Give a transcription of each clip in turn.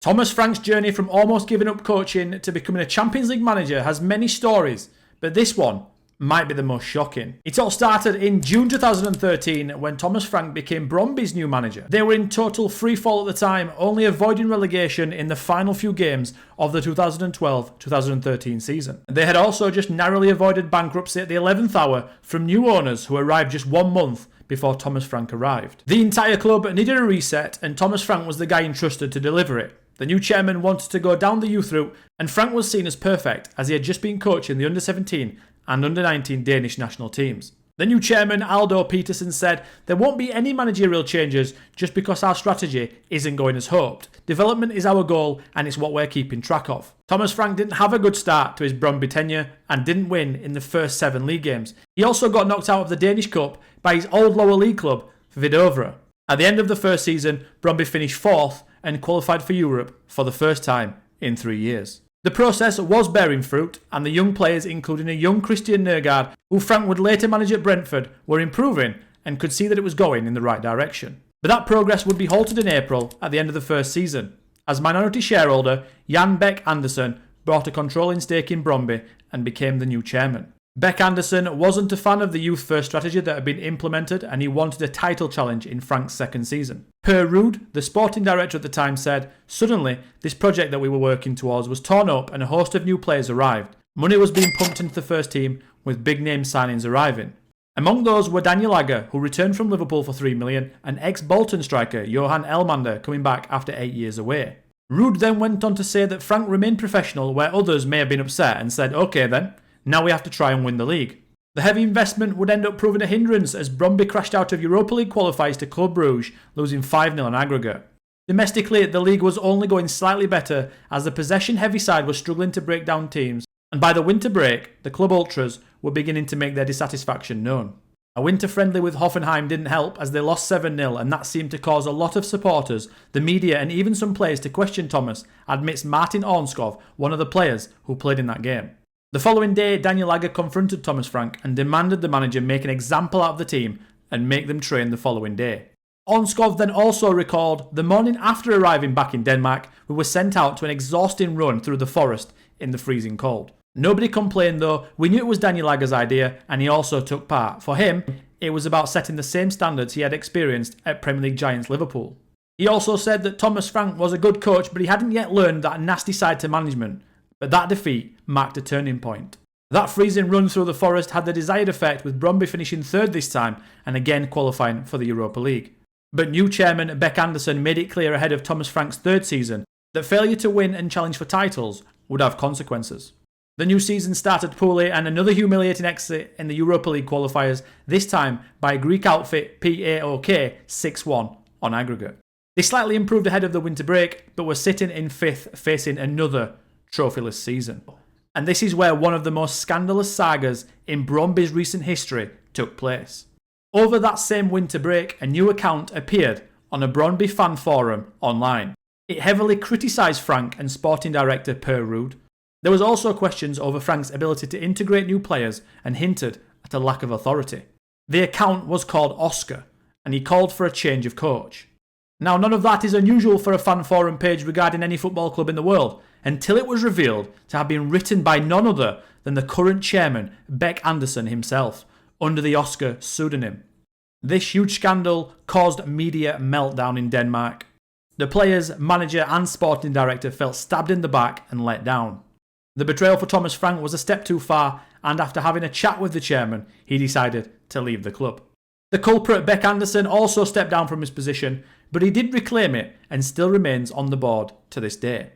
Thomas Frank's journey from almost giving up coaching to becoming a Champions League manager has many stories, but this one might be the most shocking. It all started in June 2013 when Thomas Frank became Brøndby's new manager. They were in total free fall at the time, only avoiding relegation in the final few games of the 2012-2013 season. They had also just narrowly avoided bankruptcy at the 11th hour from new owners who arrived just 1 month before Thomas Frank arrived. The entire club needed a reset, and Thomas Frank was the guy entrusted to deliver it. The new chairman wanted to go down the youth route, and Frank was seen as perfect as he had just been coaching the under-17 and under-19 Danish national teams. The new chairman, Aldo Peterson, said there won't be any managerial changes just because our strategy isn't going as hoped. Development is our goal and it's what we're keeping track of. Thomas Frank didn't have a good start to his Brøndby tenure and didn't win in the first 7 league games. He also got knocked out of the Danish Cup by his old lower league club, Vidovre. At the end of the first season, Brøndby finished 4th and qualified for Europe for the first time in 3 years. The process was bearing fruit, and the young players, including a young Christian Nergard, who Frank would later manage at Brentford, were improving and could see that it was going in the right direction. But that progress would be halted in April at the end of the first season, as minority shareholder Jan Beck Andersen bought a controlling stake in Brøndby and became the new chairman. Beck Andersen wasn't a fan of the youth-first strategy that had been implemented, and he wanted a title challenge in Frank's second season. Per Ruud, the sporting director at the time, said, "Suddenly, this project that we were working towards was torn up and a host of new players arrived. Money was being pumped into the first team, with big-name signings arriving. Among those were Daniel Agger, who returned from Liverpool for $3 million, and ex-Bolton striker Johan Elmander coming back after 8 years away." Ruud then went on to say that Frank remained professional where others may have been upset and said, "OK then, now we have to try and win the league." The heavy investment would end up proving a hindrance as Brøndby crashed out of Europa League qualifiers to Club Brugge, losing 5-0 on aggregate. Domestically, the league was only going slightly better as the possession-heavy side was struggling to break down teams, and by the winter break, the club ultras were beginning to make their dissatisfaction known. A winter friendly with Hoffenheim didn't help as they lost 7-0, and that seemed to cause a lot of supporters, the media and even some players to question Thomas, admits Martin Ornskov, one of the players who played in that game. The following day, Daniel Agger confronted Thomas Frank and demanded the manager make an example out of the team and make them train the following day. Ornskov then also recalled, "The morning after arriving back in Denmark, we were sent out to an exhausting run through the forest in the freezing cold. Nobody complained though, we knew it was Daniel Agger's idea and he also took part. For him, it was about setting the same standards he had experienced at Premier League giants Liverpool." He also said that Thomas Frank was a good coach, but he hadn't yet learned that nasty side to management. But that defeat marked a turning point. That freezing run through the forest had the desired effect, with Brøndby finishing 3rd this time and again qualifying for the Europa League. But new chairman Beck Andersen made it clear ahead of Thomas Frank's 3rd season that failure to win and challenge for titles would have consequences. The new season started poorly and another humiliating exit in the Europa League qualifiers, this time by Greek outfit PAOK 6-1 on aggregate. They slightly improved ahead of the winter break, but were sitting in 5th facing another trophyless season. And this is where one of the most scandalous sagas in Brøndby's recent history took place. Over that same winter break, a new account appeared on a Brøndby fan forum online. It heavily criticised Frank and sporting director Per Ruud. There was also questions over Frank's ability to integrate new players and hinted at a lack of authority. The account was called Oscar, and he called for a change of coach. Now, none of that is unusual for a fan forum page regarding any football club in the world, until it was revealed to have been written by none other than the current chairman, Beck Andersen himself, under the Oscar pseudonym. This huge scandal caused media meltdown in Denmark. The players, manager and sporting director felt stabbed in the back and let down. The betrayal for Thomas Frank was a step too far, and after having a chat with the chairman, he decided to leave the club. The culprit, Beck Andersen, also stepped down from his position, but he did reclaim it and still remains on the board to this day.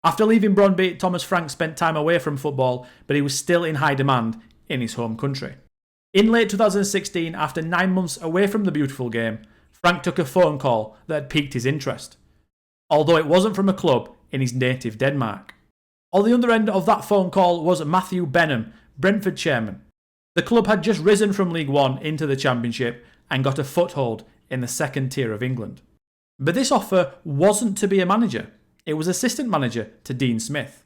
After leaving Brøndby, Thomas Frank spent time away from football, but he was still in high demand in his home country. In late 2016, after 9 months away from the beautiful game, Frank took a phone call that had piqued his interest, although it wasn't from a club in his native Denmark. On the other end of that phone call was Matthew Benham, Brentford chairman. The club had just risen from League One into the Championship and got a foothold in the 2nd tier of England. But this offer wasn't to be a manager. It was assistant manager to Dean Smith.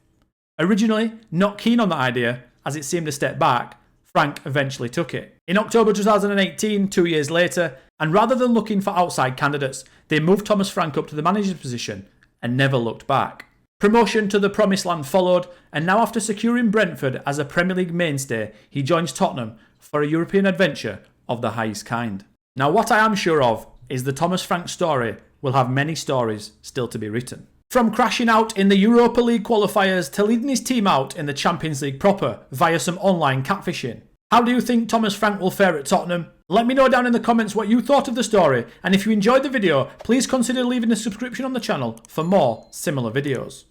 Originally not keen on that idea, as it seemed a step back, Frank eventually took it. In October 2018, 2 years later, and rather than looking for outside candidates, they moved Thomas Frank up to the manager's position and never looked back. Promotion to the Promised Land followed, and now after securing Brentford as a Premier League mainstay, he joins Tottenham for a European adventure of the highest kind. Now what I am sure of is the Thomas Frank story will have many stories still to be written. From crashing out in the Europa League qualifiers to leading his team out in the Champions League proper via some online catfishing. How do you think Thomas Frank will fare at Tottenham? Let me know down in the comments what you thought of the story, and if you enjoyed the video, please consider leaving a subscription on the channel for more similar videos.